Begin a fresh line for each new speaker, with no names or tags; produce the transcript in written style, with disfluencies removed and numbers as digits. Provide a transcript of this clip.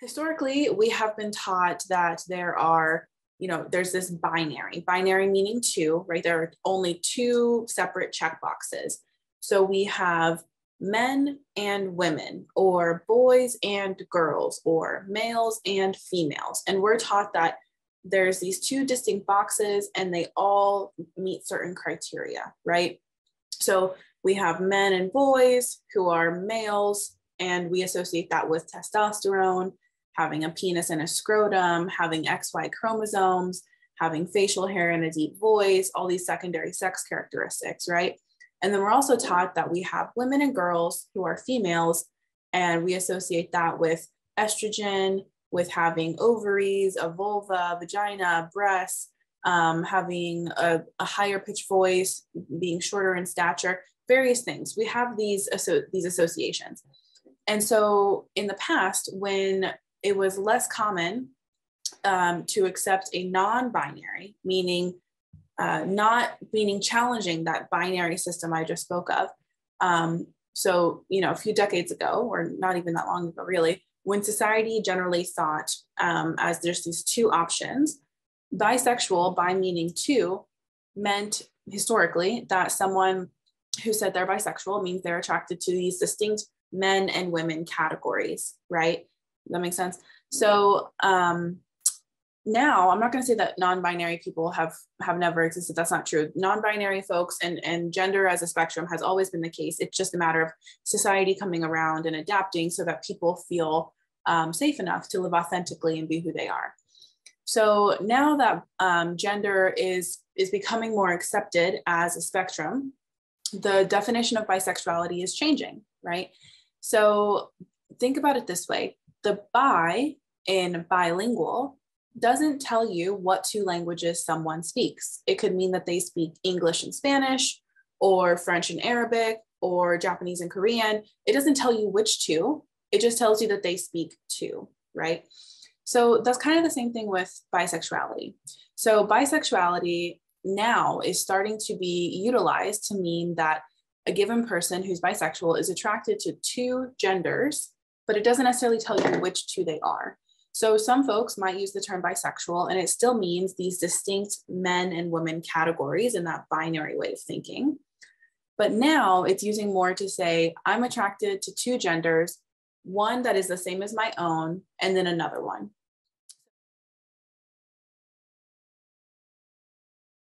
Historically, we have been taught that there are, there's this binary meaning two, right? There are only two separate checkboxes. So we have men and women, or boys and girls, or males and females. And we're taught that there's these two distinct boxes and they all meet certain criteria, right? So we have men and boys who are males, and we associate that with testosterone, having a penis and a scrotum, having XY chromosomes, having facial hair and a deep voice, all these secondary sex characteristics, right? And then we're also taught that we have women and girls who are females, and we associate that with estrogen, with having ovaries, a vulva, vagina, breasts, having a higher pitched voice, being shorter in stature, various things. We have these associations. And so in the past, when it was less common to accept a non-binary, meaning challenging that binary system I just spoke of. So, a few decades ago, or not even that long ago, really, when society generally thought, as there's these two options, bisexual, bi meaning two, meant historically that someone who said they're bisexual means they're attracted to these distinct men and women categories, right? That makes sense. So now I'm not going to say that non-binary people have never existed. That's not true. Non-binary folks and gender as a spectrum has always been the case. It's just a matter of society coming around and adapting so that people feel safe enough to live authentically and be who they are. So now that gender is becoming more accepted as a spectrum, the definition of bisexuality is changing, right? So think about it this way. The bi in bilingual doesn't tell you what two languages someone speaks. It could mean that they speak English and Spanish, or French and Arabic, or Japanese and Korean. It doesn't tell you which two. It just tells you that they speak two, right? So that's kind of the same thing with bisexuality. So bisexuality now is starting to be utilized to mean that a given person who's bisexual is attracted to two genders, but it doesn't necessarily tell you which two they are. So some folks might use the term bisexual, and it still means these distinct men and women categories in that binary way of thinking. But now it's using more to say, I'm attracted to two genders, one that is the same as my own, and then another one,